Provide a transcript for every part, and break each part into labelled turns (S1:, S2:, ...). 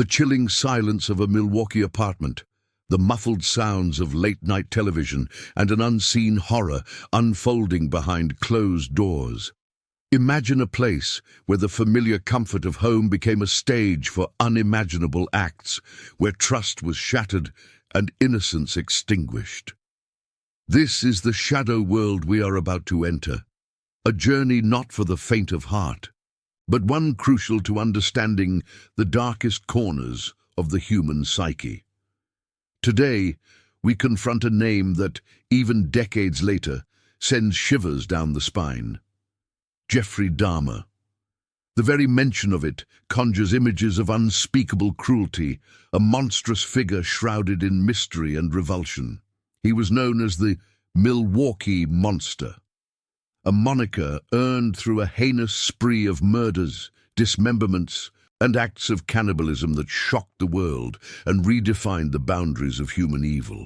S1: The chilling silence of a Milwaukee apartment, the muffled sounds of late-night television, and an unseen horror unfolding behind closed doors. Imagine a place where the familiar comfort of home became a stage for unimaginable acts, where trust was shattered and innocence extinguished. This is the shadow world we are about to enter, a journey not for the faint of heart, but one crucial to understanding the darkest corners of the human psyche. Today, we confront a name that, even decades later, sends shivers down the spine. Jeffrey Dahmer. The very mention of it conjures images of unspeakable cruelty, a monstrous figure shrouded in mystery and revulsion. He was known as the Milwaukee Monster, a moniker earned through a heinous spree of murders, dismemberments, and acts of cannibalism that shocked the world and redefined the boundaries of human evil.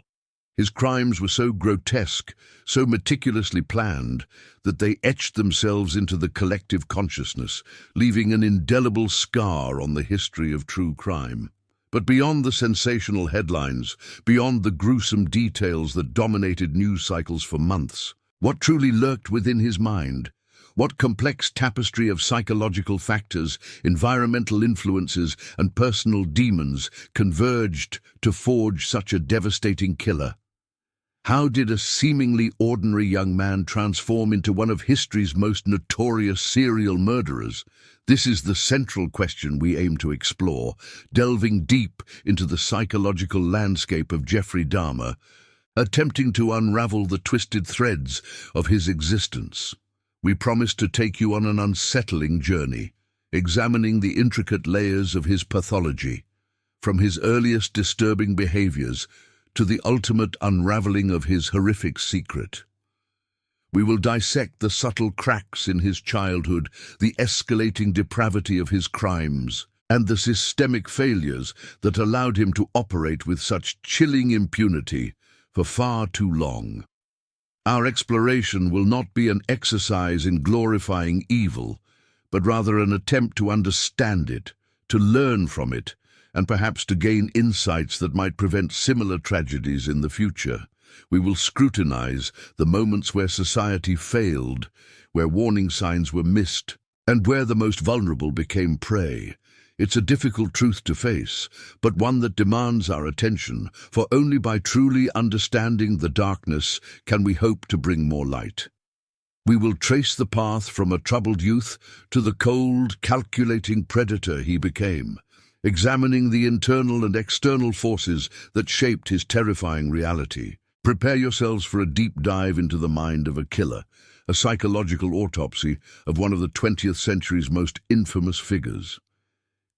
S1: His crimes were so grotesque, so meticulously planned, that they etched themselves into the collective consciousness, leaving an indelible scar on the history of true crime. But beyond the sensational headlines, beyond the gruesome details that dominated news cycles for months, what truly lurked within his mind? What complex tapestry of psychological factors, environmental influences, and personal demons converged to forge such a devastating killer? How did a seemingly ordinary young man transform into one of history's most notorious serial murderers? This is the central question we aim to explore, delving deep into the psychological landscape of Jeffrey Dahmer, attempting to unravel the twisted threads of his existence. We promise to take you on an unsettling journey, examining the intricate layers of his pathology, from his earliest disturbing behaviors to the ultimate unraveling of his horrific secret. We will dissect the subtle cracks in his childhood, the escalating depravity of his crimes, and the systemic failures that allowed him to operate with such chilling impunity for far too long. Our exploration will not be an exercise in glorifying evil, but rather an attempt to understand it, to learn from it, and perhaps to gain insights that might prevent similar tragedies in the future. We will scrutinize the moments where society failed, where warning signs were missed, and where the most vulnerable became prey. It's a difficult truth to face, but one that demands our attention, for only by truly understanding the darkness can we hope to bring more light. We will trace the path from a troubled youth to the cold, calculating predator he became, examining the internal and external forces that shaped his terrifying reality. Prepare yourselves for a deep dive into the mind of a killer, a psychological autopsy of one of the 20th century's most infamous figures.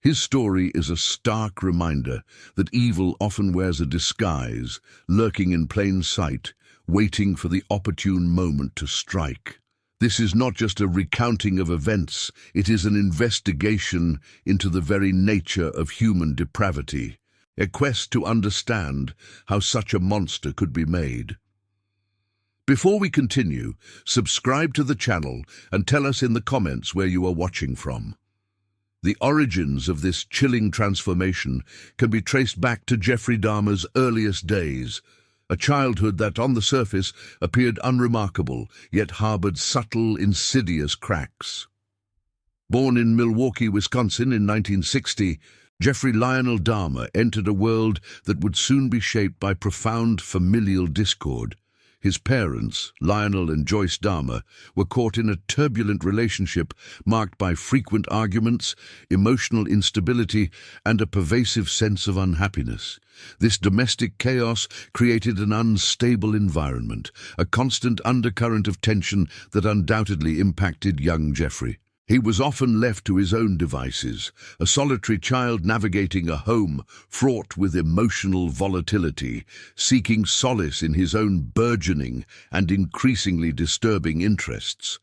S1: His story is a stark reminder that evil often wears a disguise, lurking in plain sight, waiting for the opportune moment to strike. This is not just a recounting of events, it is an investigation into the very nature of human depravity, a quest to understand how such a monster could be made. Before we continue, subscribe to the channel and tell us in the comments where you are watching from. The origins of this chilling transformation can be traced back to Jeffrey Dahmer's earliest days, a childhood that on the surface appeared unremarkable, yet harbored subtle, insidious cracks. Born in Milwaukee, Wisconsin in 1960, Jeffrey Lionel Dahmer entered a world that would soon be shaped by profound familial discord. His parents, Lionel and Joyce Dahmer, were caught in a turbulent relationship marked by frequent arguments, emotional instability, and a pervasive sense of unhappiness. This domestic chaos created an unstable environment, a constant undercurrent of tension that undoubtedly impacted young Jeffrey. He was often left to his own devices, a solitary child navigating a home fraught with emotional volatility, seeking solace in his own burgeoning and increasingly disturbing interests.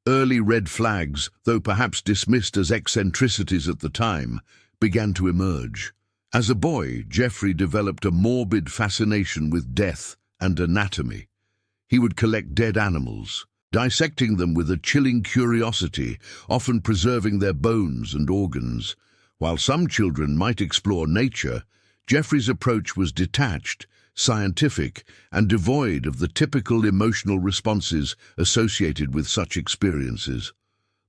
S1: Early red flags, though perhaps dismissed as eccentricities at the time, began to emerge. As a boy, Jeffrey developed a morbid fascination with death and anatomy. He would collect dead animals, dissecting them with a chilling curiosity, often preserving their bones and organs. While some children might explore nature, Jeffrey's approach was detached, scientific, and devoid of the typical emotional responses associated with such experiences.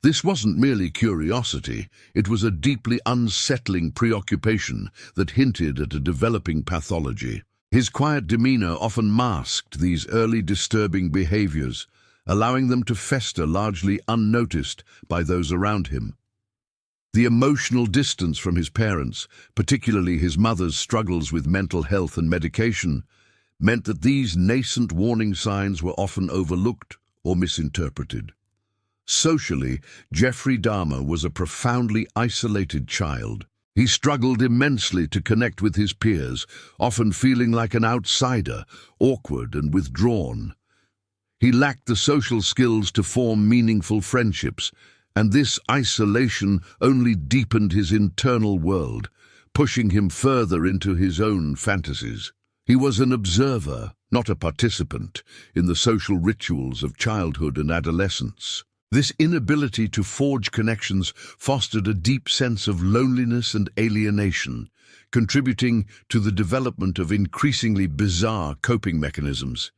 S1: This wasn't merely curiosity, it was a deeply unsettling preoccupation that hinted at a developing pathology. His quiet demeanor often masked these early disturbing behaviors, allowing them to fester largely unnoticed by those around him. The emotional distance from his parents, particularly his mother's struggles with mental health and medication, meant that these nascent warning signs were often overlooked or misinterpreted. Socially, Jeffrey Dahmer was a profoundly isolated child. He struggled immensely to connect with his peers, often feeling like an outsider, awkward and withdrawn. He lacked the social skills to form meaningful friendships, and this isolation only deepened his internal world, pushing him further into his own fantasies. He was an observer, not a participant, in the social rituals of childhood and adolescence. This inability to forge connections fostered a deep sense of loneliness and alienation, contributing to the development of increasingly bizarre coping mechanisms.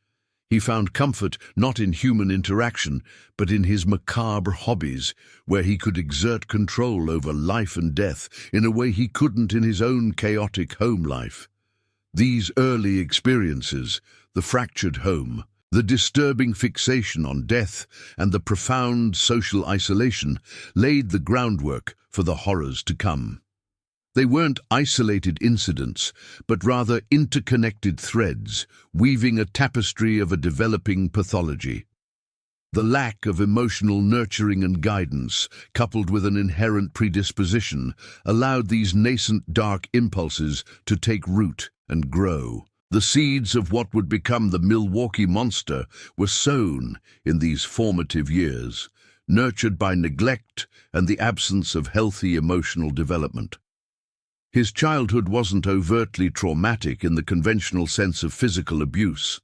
S1: He found comfort not in human interaction, but in his macabre hobbies, where he could exert control over life and death in a way he couldn't in his own chaotic home life. These early experiences, the fractured home, the disturbing fixation on death, and the profound social isolation laid the groundwork for the horrors to come. They weren't isolated incidents, but rather interconnected threads, weaving a tapestry of a developing pathology. The lack of emotional nurturing and guidance, coupled with an inherent predisposition, allowed these nascent dark impulses to take root and grow. The seeds of what would become the Milwaukee Monster were sown in these formative years, nurtured by neglect and the absence of healthy emotional development. His childhood wasn't overtly traumatic in the conventional sense of physical abuse,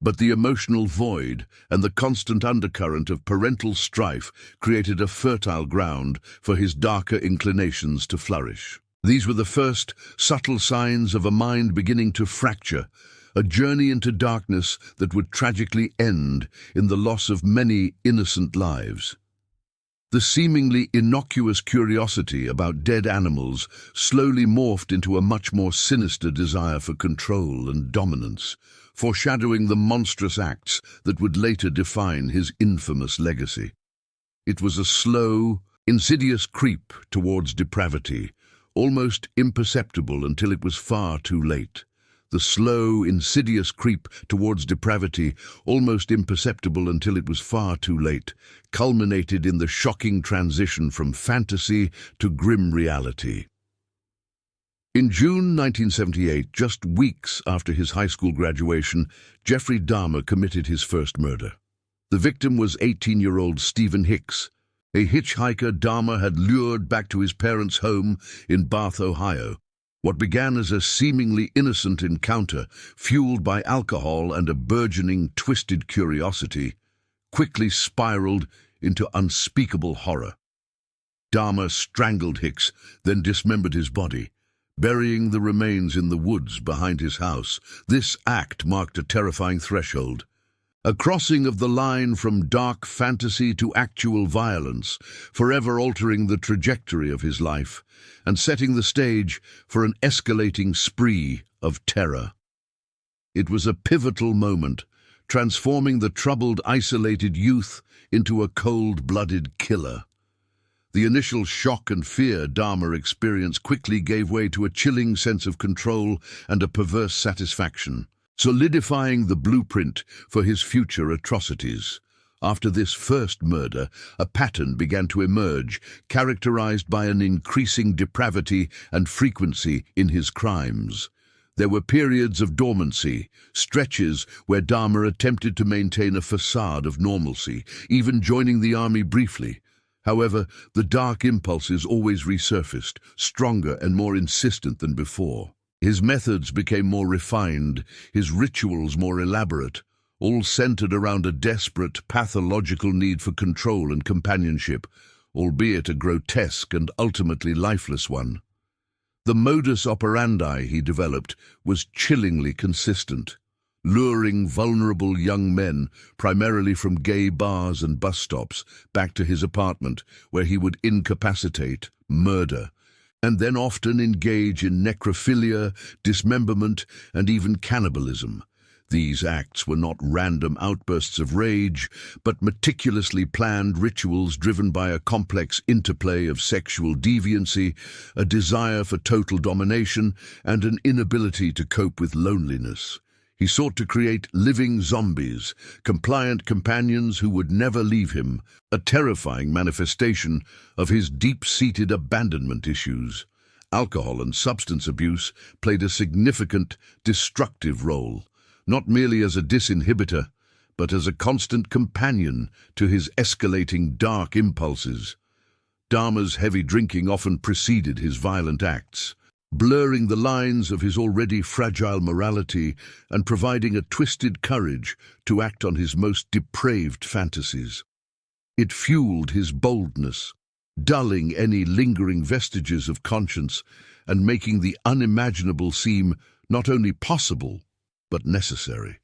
S1: but the emotional void and the constant undercurrent of parental strife created a fertile ground for his darker inclinations to flourish. These were the first subtle signs of a mind beginning to fracture, a journey into darkness that would tragically end in the loss of many innocent lives. The seemingly innocuous curiosity about dead animals slowly morphed into a much more sinister desire for control and dominance, foreshadowing the monstrous acts that would later define his infamous legacy. It was a slow, insidious creep towards depravity, almost imperceptible until it was far too late. The slow, insidious creep towards depravity, almost imperceptible until it was far too late, culminated in the shocking transition from fantasy to grim reality. In June 1978, just weeks after his high school graduation, Jeffrey Dahmer committed his first murder. The victim was 18-year-old Stephen Hicks, a hitchhiker Dahmer had lured back to his parents' home in Bath, Ohio. What began as a seemingly innocent encounter, fueled by alcohol and a burgeoning, twisted curiosity, quickly spiraled into unspeakable horror. Dahmer strangled Hicks, then dismembered his body, burying the remains in the woods behind his house. This act marked a terrifying threshold, a crossing of the line from dark fantasy to actual violence, forever altering the trajectory of his life and setting the stage for an escalating spree of terror. It was a pivotal moment, transforming the troubled, isolated youth into a cold-blooded killer. The initial shock and fear Dahmer experienced quickly gave way to a chilling sense of control and a perverse satisfaction, solidifying the blueprint for his future atrocities. After this first murder, a pattern began to emerge, characterized by an increasing depravity and frequency in his crimes. There were periods of dormancy, stretches where Dahmer attempted to maintain a facade of normalcy, even joining the army briefly. However, the dark impulses always resurfaced, stronger and more insistent than before. His methods became more refined, his rituals more elaborate, all centered around a desperate, pathological need for control and companionship. albeit a grotesque and ultimately lifeless one. The modus operandi he developed was chillingly consistent, luring vulnerable young men, primarily from gay bars and bus stops, back to his apartment, where he would incapacitate, murder, and then often engage in necrophilia, dismemberment, and even cannibalism. These acts were not random outbursts of rage, but meticulously planned rituals driven by a complex interplay of sexual deviancy, a desire for total domination, and an inability to cope with loneliness. He sought to create living zombies, compliant companions who would never leave him, a terrifying manifestation of his deep-seated abandonment issues. Alcohol and substance abuse played a significant, destructive role, not merely as a disinhibitor, but as a constant companion to his escalating dark impulses. Dahmer's heavy drinking often preceded his violent acts, blurring the lines of his already fragile morality and providing a twisted courage to act on his most depraved fantasies. It fueled his boldness, dulling any lingering vestiges of conscience and making the unimaginable seem not only possible, but necessary.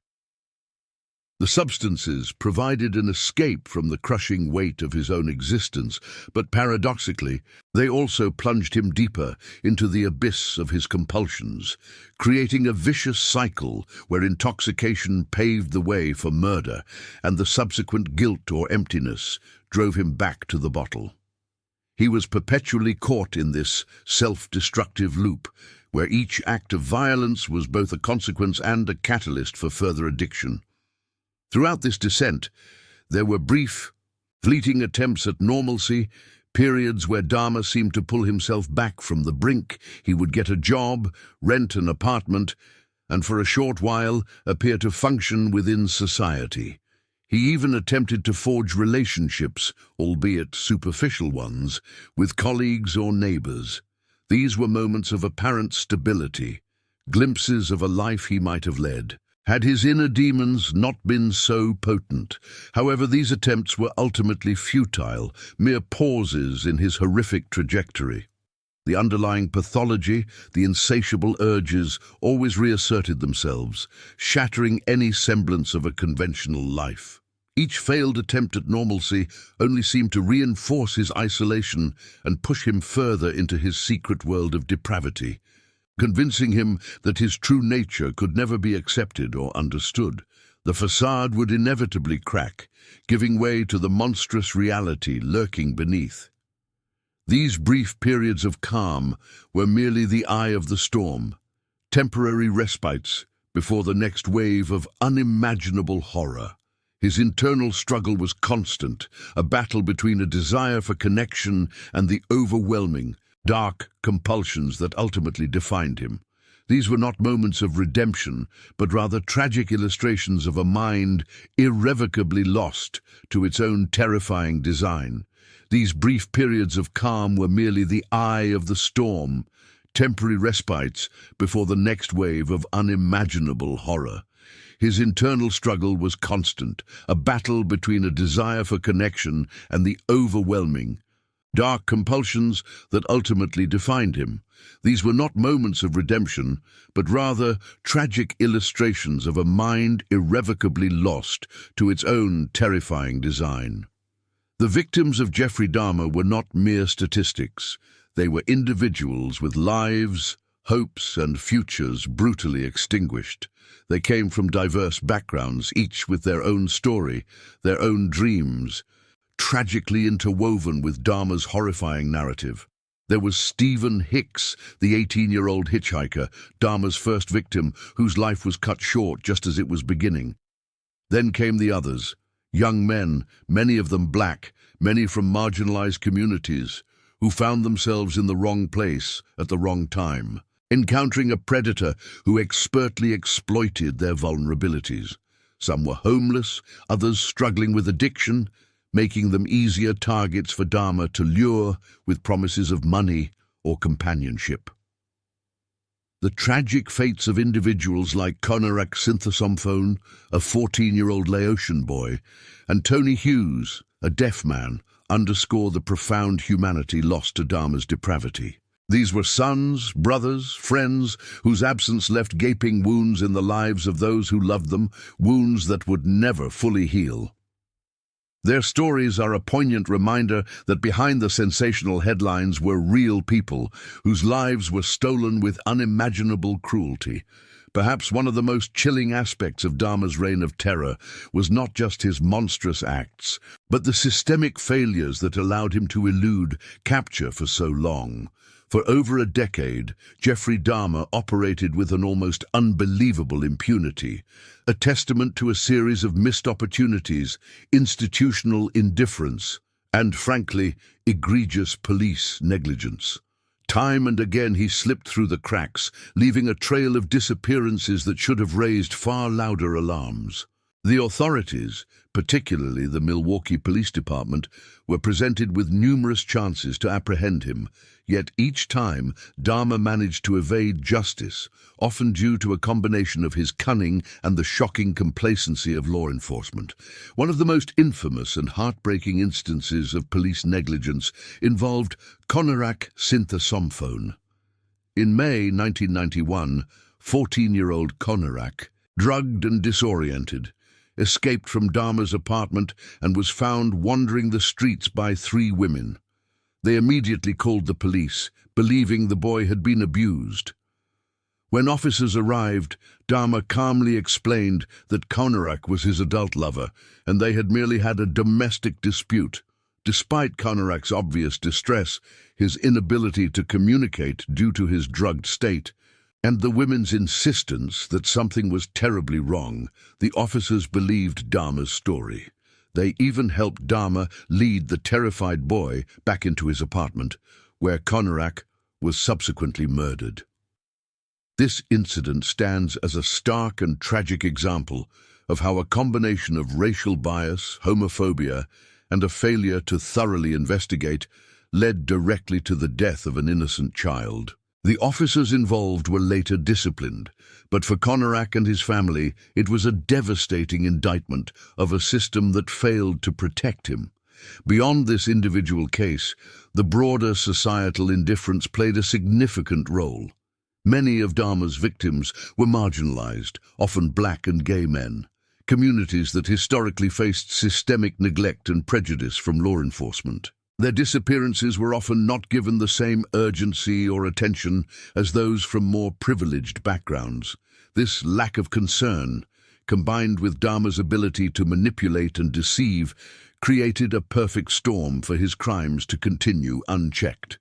S1: The substances provided an escape from the crushing weight of his own existence, but paradoxically, they also plunged him deeper into the abyss of his compulsions, creating a vicious cycle where intoxication paved the way for murder, and the subsequent guilt or emptiness drove him back to the bottle. He was perpetually caught in this self-destructive loop, where each act of violence was both a consequence and a catalyst for further addiction. Throughout this descent, there were brief, fleeting attempts at normalcy, periods where Dahmer seemed to pull himself back from the brink. He would get a job, rent an apartment, and for a short while appear to function within society. He even attempted to forge relationships, albeit superficial ones, with colleagues or neighbors. These were moments of apparent stability, glimpses of a life he might have led, had his inner demons not been so potent. However, these attempts were ultimately futile, mere pauses in his horrific trajectory. The underlying pathology, the insatiable urges, always reasserted themselves, shattering any semblance of a conventional life. Each failed attempt at normalcy only seemed to reinforce his isolation and push him further into his secret world of depravity, convincing him that his true nature could never be accepted or understood. The facade would inevitably crack, giving way to the monstrous reality lurking beneath. These brief periods of calm were merely the eye of the storm, temporary respites before the next wave of unimaginable horror. His internal struggle was constant, a battle between a desire for connection and the overwhelming, dark compulsions that ultimately defined him. These were not moments of redemption, but rather tragic illustrations of a mind irrevocably lost to its own terrifying design. These brief periods of calm were merely the eye of the storm, temporary respites before the next wave of unimaginable horror. His internal struggle was constant, a battle between a desire for connection and the overwhelming, dark compulsions that ultimately defined him. These were not moments of redemption, but rather tragic illustrations of a mind irrevocably lost to its own terrifying design. The victims of Jeffrey Dahmer were not mere statistics. They were individuals with lives, hopes, and futures brutally extinguished. They came from diverse backgrounds, each with their own story, their own dreams, tragically interwoven with Dahmer's horrifying narrative. There was Stephen Hicks, the 18-year-old hitchhiker, Dahmer's first victim, whose life was cut short just as it was beginning. Then came the others, young men, many of them black, many from marginalized communities, who found themselves in the wrong place at the wrong time, encountering a predator who expertly exploited their vulnerabilities. Some were homeless, others struggling with addiction, making them easier targets for Dahmer to lure with promises of money or companionship. The tragic fates of individuals like Conorak Synthesomphone, a 14-year-old Laotian boy, and Tony Hughes, a deaf man, underscore the profound humanity lost to Dahmer's depravity. These were sons, brothers, friends, whose absence left gaping wounds in the lives of those who loved them, wounds that would never fully heal. Their stories are a poignant reminder that behind the sensational headlines were real people whose lives were stolen with unimaginable cruelty. Perhaps one of the most chilling aspects of Dahmer's reign of terror was not just his monstrous acts, but the systemic failures that allowed him to elude capture for so long. For over a decade, Jeffrey Dahmer operated with an almost unbelievable impunity, a testament to a series of missed opportunities, institutional indifference, and, frankly, egregious police negligence. Time and again he slipped through the cracks, leaving a trail of disappearances that should have raised far louder alarms. The authorities, particularly the Milwaukee Police Department, were presented with numerous chances to apprehend him, yet each time Dahmer managed to evade justice, often due to a combination of his cunning and the shocking complacency of law enforcement. One of the most infamous and heartbreaking instances of police negligence involved Conorak synthesomphone. In May 1991, 14-year-old Conorak, drugged and disoriented, escaped from Dahmer's apartment and was found wandering the streets by 3 women. They immediately called the police, believing the boy had been abused. When officers arrived, Dahmer calmly explained that Conorak was his adult lover and they had merely had a domestic dispute. Despite Conorak's obvious distress, his inability to communicate due to his drugged state, and the women's insistence that something was terribly wrong, the officers believed Dahmer's story. They even helped Dahmer lead the terrified boy back into his apartment, where Conorak was subsequently murdered. This incident stands as a stark and tragic example of how a combination of racial bias, homophobia, and a failure to thoroughly investigate led directly to the death of an innocent child. The officers involved were later disciplined, but for Conorak and his family, it was a devastating indictment of a system that failed to protect him. Beyond this individual case, the broader societal indifference played a significant role. Many of Dahmer's victims were marginalized, often black and gay men, communities that historically faced systemic neglect and prejudice from law enforcement. Their disappearances were often not given the same urgency or attention as those from more privileged backgrounds. This lack of concern, combined with Dahmer's ability to manipulate and deceive, created a perfect storm for his crimes to continue unchecked.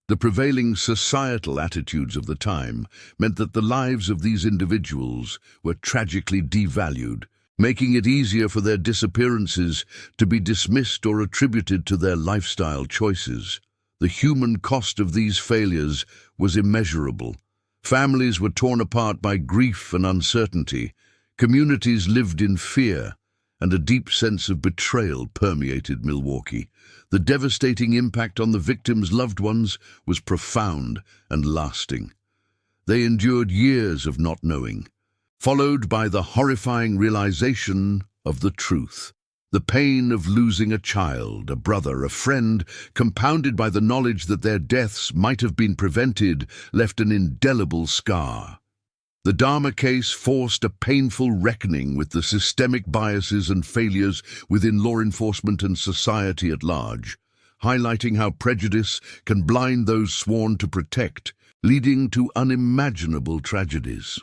S1: The prevailing societal attitudes of the time meant that the lives of these individuals were tragically devalued, making it easier for their disappearances to be dismissed or attributed to their lifestyle choices. The human cost of these failures was immeasurable. Families were torn apart by grief and uncertainty, communities lived in fear, and a deep sense of betrayal permeated Milwaukee. The devastating impact on the victims' loved ones was profound and lasting. They endured years of not knowing, followed by the horrifying realization of the truth. The pain of losing a child, a brother, a friend, compounded by the knowledge that their deaths might have been prevented, left an indelible scar. The Dahmer case forced a painful reckoning with the systemic biases and failures within law enforcement and society at large, highlighting how prejudice can blind those sworn to protect, leading to unimaginable tragedies.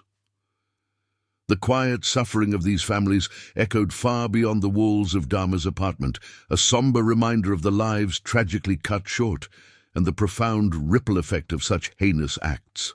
S1: The quiet suffering of these families echoed far beyond the walls of Dahmer's apartment, a somber reminder of the lives tragically cut short and the profound ripple effect of such heinous acts.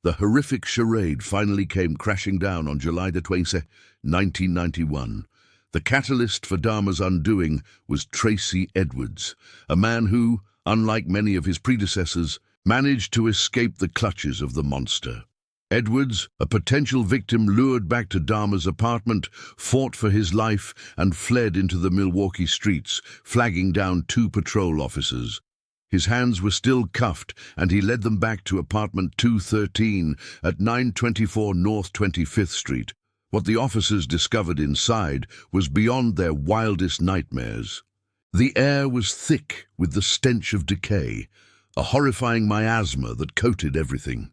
S1: The horrific charade finally came crashing down on July 20, 1991. The catalyst for Dahmer's undoing was Tracy Edwards, a man who, unlike many of his predecessors, managed to escape the clutches of the monster. Edwards, a potential victim lured back to Dahmer's apartment, fought for his life and fled into the Milwaukee streets, flagging down 2 patrol officers. His hands were still cuffed, and he led them back to apartment 213 at 924 North 25th Street. What the officers discovered inside was beyond their wildest nightmares. The air was thick with the stench of decay, a horrifying miasma that coated everything.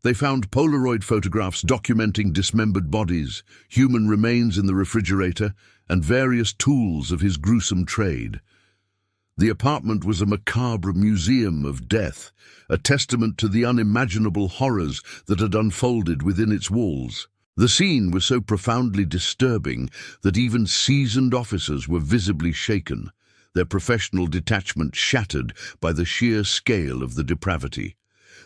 S1: They found Polaroid photographs documenting dismembered bodies, human remains in the refrigerator, and various tools of his gruesome trade. The apartment was a macabre museum of death, a testament to the unimaginable horrors that had unfolded within its walls. The scene was so profoundly disturbing that even seasoned officers were visibly shaken, their professional detachment shattered by the sheer scale of the depravity.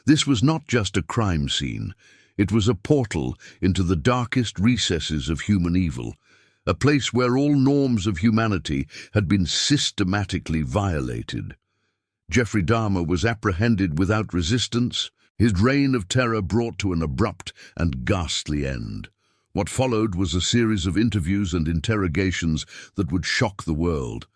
S1: This was not just a crime scene. It was a portal into the darkest recesses of human evil, a place where all norms of humanity had been systematically violated. Jeffrey Dahmer was apprehended without resistance, his reign of terror brought to an abrupt and ghastly end. What followed was a series of interviews and interrogations that would shock the world.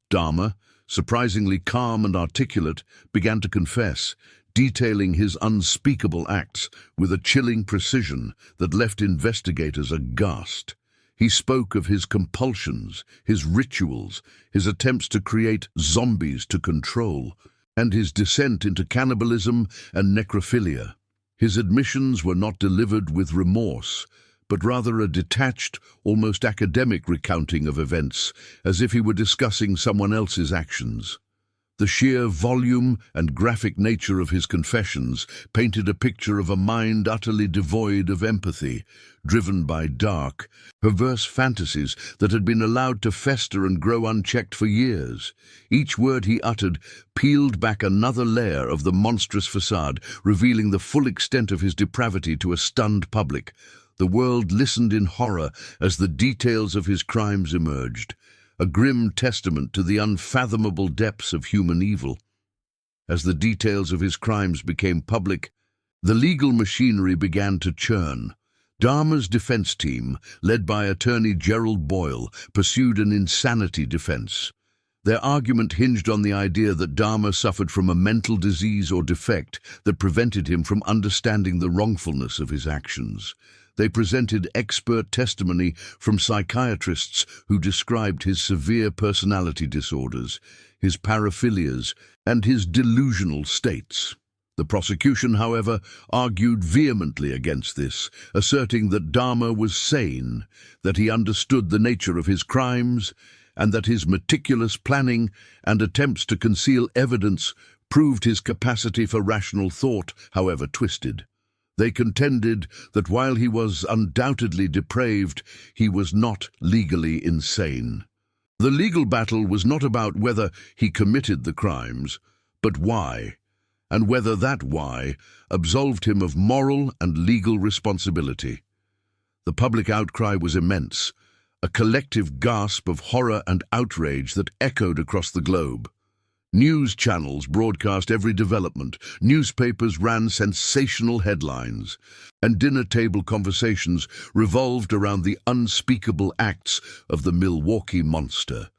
S1: Dahmer, surprisingly calm and articulate, began to confess, detailing his unspeakable acts with a chilling precision that left investigators aghast. He spoke of his compulsions, his rituals, his attempts to create zombies to control, and his descent into cannibalism and necrophilia. His admissions were not delivered with remorse, but rather a detached, almost academic recounting of events, as if he were discussing someone else's actions. The sheer volume and graphic nature of his confessions painted a picture of a mind utterly devoid of empathy, driven by dark, perverse fantasies that had been allowed to fester and grow unchecked for years. Each word he uttered peeled back another layer of the monstrous facade, revealing the full extent of his depravity to a stunned public. The world listened in horror as the details of his crimes emerged, a grim testament to the unfathomable depths of human evil. As the details of his crimes became public, the legal machinery began to churn. Dahmer's defense team, led by attorney Gerald Boyle, pursued an insanity defense. Their argument hinged on the idea that Dahmer suffered from a mental disease or defect that prevented him from understanding the wrongfulness of his actions. They presented expert testimony from psychiatrists who described his severe personality disorders, his paraphilias, and his delusional states. The prosecution, however, argued vehemently against this, asserting that Dahmer was sane, that he understood the nature of his crimes, and that his meticulous planning and attempts to conceal evidence proved his capacity for rational thought, however twisted. They contended that while he was undoubtedly depraved, he was not legally insane. The legal battle was not about whether he committed the crimes, but why, and whether that why absolved him of moral and legal responsibility. The public outcry was immense, a collective gasp of horror and outrage that echoed across the globe. News channels broadcast every development, newspapers ran sensational headlines, and dinner-table conversations revolved around the unspeakable acts of the Milwaukee monster.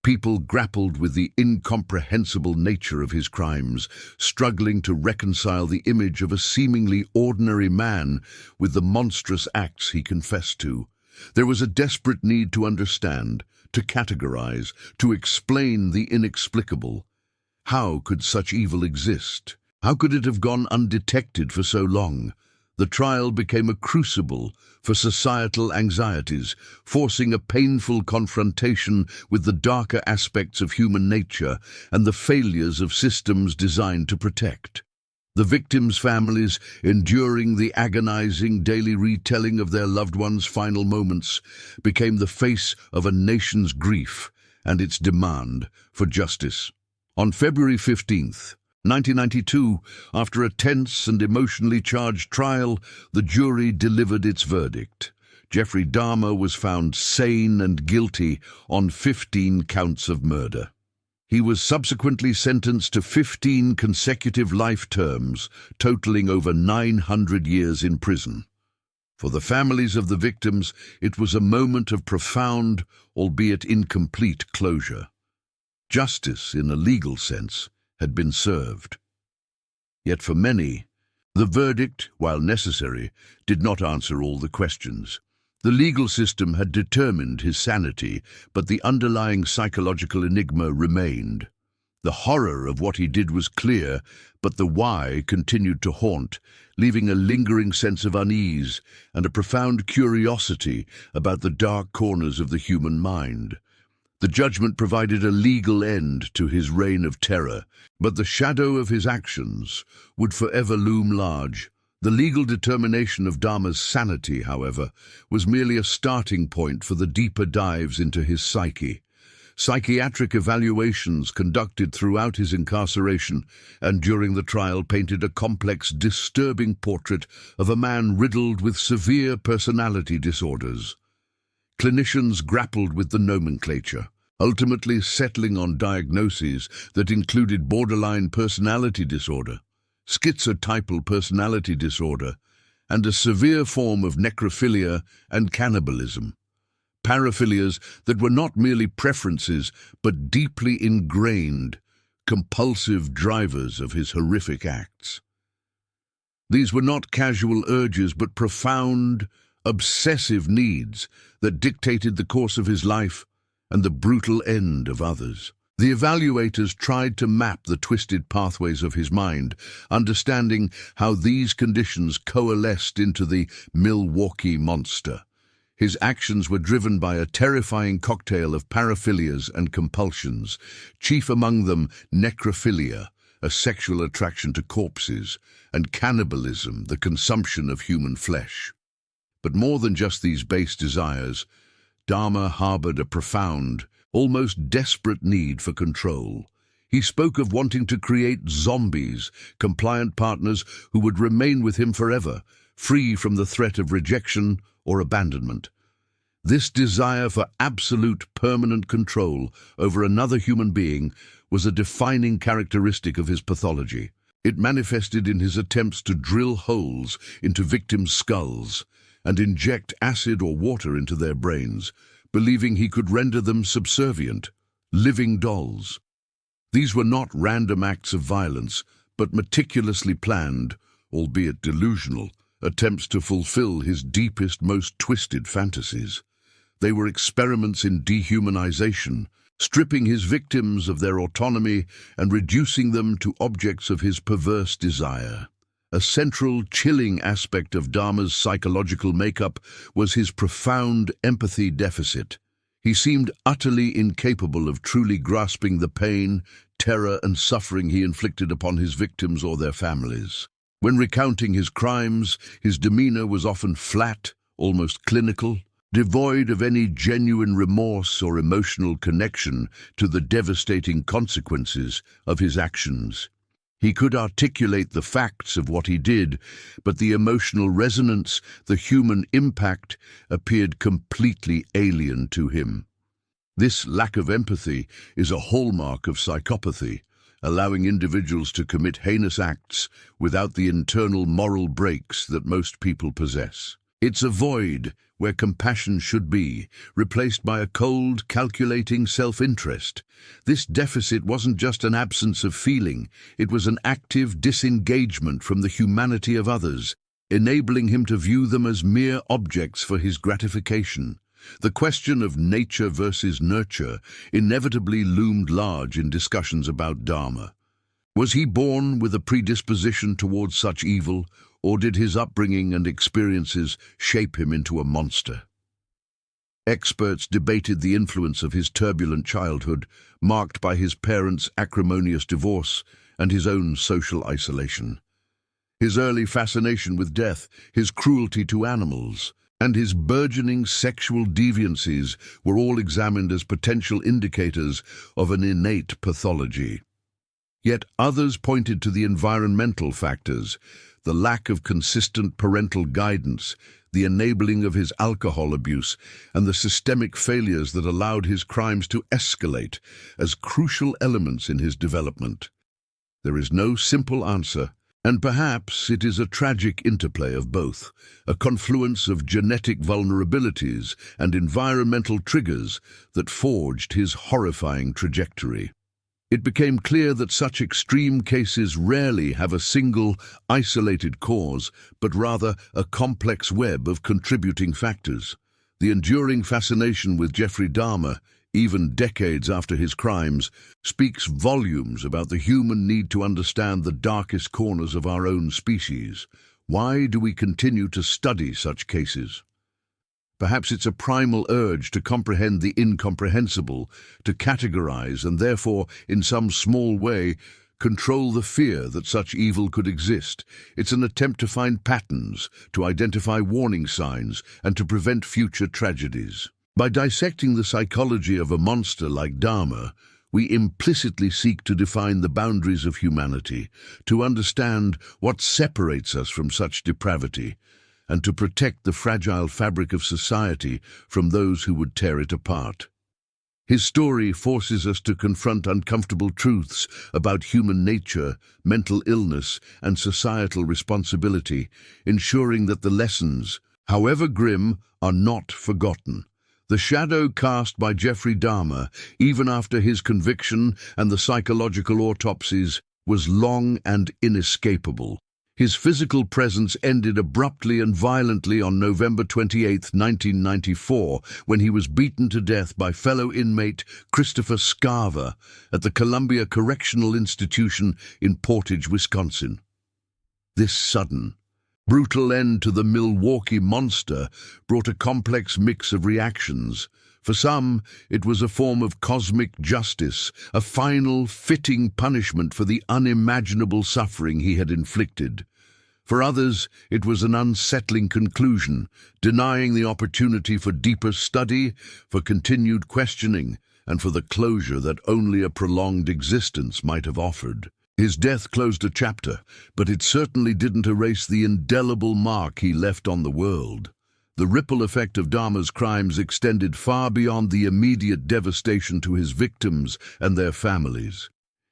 S1: People grappled with the incomprehensible nature of his crimes, struggling to reconcile the image of a seemingly ordinary man with the monstrous acts he confessed to. There was a desperate need to understand, to categorize, to explain the inexplicable. How could such evil exist? How could it have gone undetected for so long? The trial became a crucible for societal anxieties, forcing a painful confrontation with the darker aspects of human nature and the failures of systems designed to protect. The victims' families, enduring the agonizing daily retelling of their loved ones' final moments, became the face of a nation's grief and its demand for justice. On February 15th, 1992, after a tense and emotionally charged trial, the jury delivered its verdict. Jeffrey Dahmer was found sane and guilty on 15 counts of murder. He was subsequently sentenced to 15 consecutive life terms, totaling over 900 years in prison. For the families of the victims, it was a moment of profound, albeit incomplete, closure. Justice, in a legal sense, had been served. Yet for many, the verdict, while necessary, did not answer all the questions. The legal system had determined his sanity, but the underlying psychological enigma remained. The horror of what he did was clear, but the why continued to haunt, leaving a lingering sense of unease and a profound curiosity about the dark corners of the human mind. The judgment provided a legal end to his reign of terror, but the shadow of his actions would forever loom large. The legal determination of Dahmer's sanity, however, was merely a starting point for the deeper dives into his psyche. Psychiatric evaluations conducted throughout his incarceration and during the trial painted a complex, disturbing portrait of a man riddled with severe personality disorders. Clinicians grappled with the nomenclature, ultimately settling on diagnoses that included borderline personality disorder, schizotypal personality disorder, and a severe form of necrophilia and cannibalism. Paraphilias that were not merely preferences, but deeply ingrained, compulsive drivers of his horrific acts. These were not casual urges, but profound, obsessive needs that dictated the course of his life and the brutal end of others. The evaluators tried to map the twisted pathways of his mind, understanding how these conditions coalesced into the Milwaukee Monster. His actions were driven by a terrifying cocktail of paraphilias and compulsions, chief among them necrophilia, a sexual attraction to corpses, and cannibalism, the consumption of human flesh. But more than just these base desires, Dahmer harbored a profound, almost desperate need for control. He spoke of wanting to create zombies, compliant partners who would remain with him forever, free from the threat of rejection or abandonment. This desire for absolute permanent control over another human being was a defining characteristic of his pathology. It manifested in his attempts to drill holes into victims' skulls and inject acid or water into their brains, believing he could render them subservient, living dolls. These were not random acts of violence, but meticulously planned, albeit delusional, attempts to fulfill his deepest, most twisted fantasies. They were experiments in dehumanization, stripping his victims of their autonomy and reducing them to objects of his perverse desire. A central, chilling aspect of Dahmer's psychological makeup was his profound empathy deficit. He seemed utterly incapable of truly grasping the pain, terror, and suffering he inflicted upon his victims or their families. When recounting his crimes, his demeanor was often flat, almost clinical, devoid of any genuine remorse or emotional connection to the devastating consequences of his actions. He could articulate the facts of what he did, but the emotional resonance, the human impact, appeared completely alien to him. This lack of empathy is a hallmark of psychopathy, allowing individuals to commit heinous acts without the internal moral brakes that most people possess. It's a void where compassion should be, replaced by a cold, calculating self-interest. This deficit wasn't just an absence of feeling, it was an active disengagement from the humanity of others, enabling him to view them as mere objects for his gratification. The question of nature versus nurture inevitably loomed large in discussions about Dahmer. Was he born with a predisposition towards such evil, or did his upbringing and experiences shape him into a monster? Experts debated the influence of his turbulent childhood, marked by his parents' acrimonious divorce and his own social isolation. His early fascination with death, his cruelty to animals, and his burgeoning sexual deviancies were all examined as potential indicators of an innate pathology. Yet others pointed to the environmental factors, the lack of consistent parental guidance, the enabling of his alcohol abuse, and the systemic failures that allowed his crimes to escalate as crucial elements in his development. There is no simple answer, and perhaps it is a tragic interplay of both, a confluence of genetic vulnerabilities and environmental triggers that forged his horrifying trajectory. It became clear that such extreme cases rarely have a single, isolated cause, but rather a complex web of contributing factors. The enduring fascination with Jeffrey Dahmer, even decades after his crimes, speaks volumes about the human need to understand the darkest corners of our own species. Why do we continue to study such cases? Perhaps it's a primal urge to comprehend the incomprehensible, to categorize and therefore, in some small way, control the fear that such evil could exist. It's an attempt to find patterns, to identify warning signs, and to prevent future tragedies. By dissecting the psychology of a monster like Dahmer, we implicitly seek to define the boundaries of humanity, to understand what separates us from such depravity, and to protect the fragile fabric of society from those who would tear it apart. His story forces us to confront uncomfortable truths about human nature, mental illness, and societal responsibility, ensuring that the lessons, however grim, are not forgotten. The shadow cast by Jeffrey Dahmer, even after his conviction and the psychological autopsies, was long and inescapable. His physical presence ended abruptly and violently on November 28, 1994, when he was beaten to death by fellow inmate Christopher Scarver at the Columbia Correctional Institution in Portage, Wisconsin. This sudden, brutal end to the Milwaukee monster brought a complex mix of reactions. For some, it was a form of cosmic justice, a final, fitting punishment for the unimaginable suffering he had inflicted. For others, it was an unsettling conclusion, denying the opportunity for deeper study, for continued questioning, and for the closure that only a prolonged existence might have offered. His death closed a chapter, but it certainly didn't erase the indelible mark he left on the world. The ripple effect of Dahmer's crimes extended far beyond the immediate devastation to his victims and their families.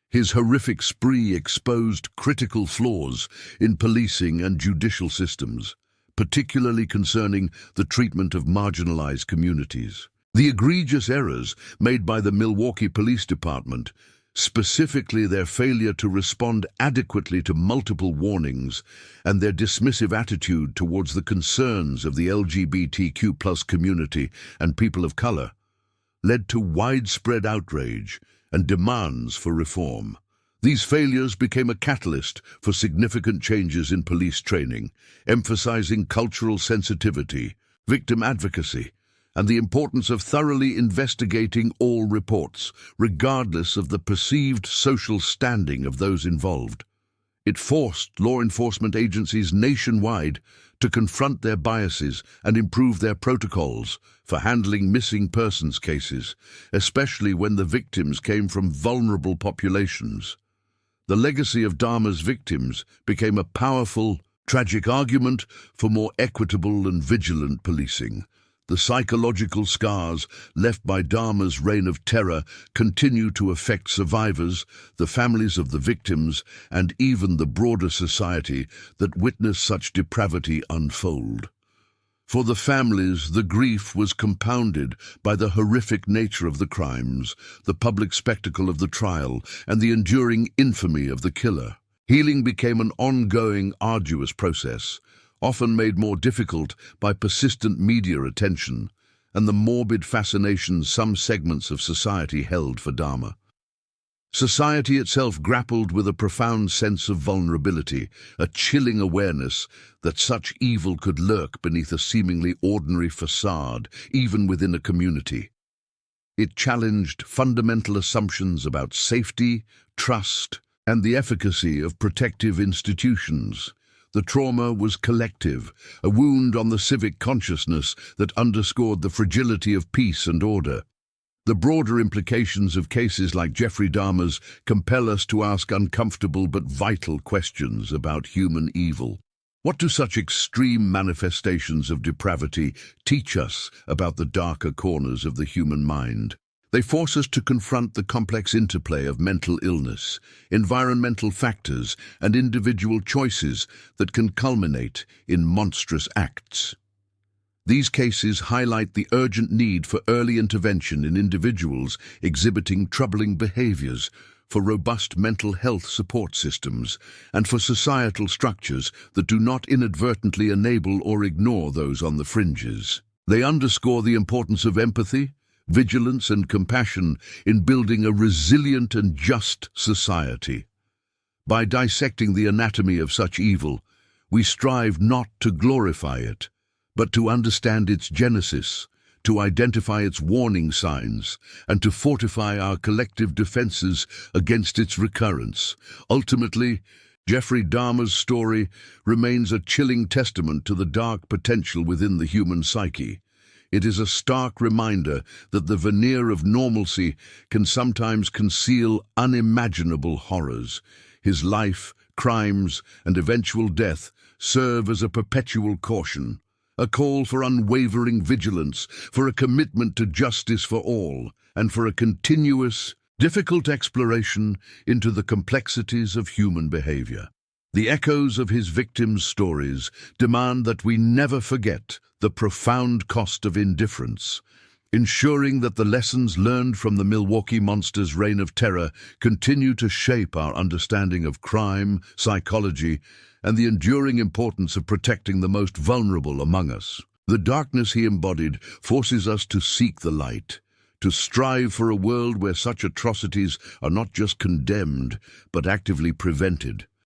S1: His horrific spree exposed critical flaws in policing and judicial systems, particularly concerning the treatment of marginalized communities. The egregious errors made by the Milwaukee Police Department, specifically their failure to respond adequately to multiple warnings and their dismissive attitude towards the concerns of the LGBTQ+ community and people of color, led to widespread outrage and demands for reform. These failures became a catalyst for significant changes in police training, emphasizing cultural sensitivity, victim advocacy, and the importance of thoroughly investigating all reports, regardless of the perceived social standing of those involved. It forced law enforcement agencies nationwide to confront their biases and improve their protocols for handling missing persons cases, especially when the victims came from vulnerable populations. The legacy of Dahmer's victims became a powerful, tragic argument for more equitable and vigilant policing. The psychological scars left by Dahmer's reign of terror continue to affect survivors, the families of the victims, and even the broader society that witnessed such depravity unfold. For the families, the grief was compounded by the horrific nature of the crimes, the public spectacle of the trial, and the enduring infamy of the killer. Healing became an ongoing, arduous process, often made more difficult by persistent media attention and the morbid fascination some segments of society held for Dahmer. Society itself grappled with a profound sense of vulnerability, a chilling awareness that such evil could lurk beneath a seemingly ordinary facade, even within a community. It challenged fundamental assumptions about safety, trust, and the efficacy of protective institutions. The trauma was collective, a wound on the civic consciousness that underscored the fragility of peace and order. The broader implications of cases like Jeffrey Dahmer's compel us to ask uncomfortable but vital questions about human evil. What do such extreme manifestations of depravity teach us about the darker corners of the human mind? They force us to confront the complex interplay of mental illness, environmental factors, and individual choices that can culminate in monstrous acts. These cases highlight the urgent need for early intervention in individuals exhibiting troubling behaviors, for robust mental health support systems, and for societal structures that do not inadvertently enable or ignore those on the fringes. They underscore the importance of empathy, vigilance, and compassion in building a resilient and just society. By dissecting the anatomy of such evil, we strive not to glorify it, but to understand its genesis, to identify its warning signs, and to fortify our collective defenses against its recurrence. Ultimately, Jeffrey Dahmer's story remains a chilling testament to the dark potential within the human psyche. It is a stark reminder that the veneer of normalcy can sometimes conceal unimaginable horrors. His life, crimes, and eventual death serve as a perpetual caution, a call for unwavering vigilance, for a commitment to justice for all, and for a continuous, difficult exploration into the complexities of human behavior. The echoes of his victims' stories demand that we never forget the profound cost of indifference, ensuring that the lessons learned from the Milwaukee Monster's reign of terror continue to shape our understanding of crime, psychology, and the enduring importance of protecting the most vulnerable among us. The darkness he embodied forces us to seek the light, to strive for a world where such atrocities are not just condemned, but actively prevented.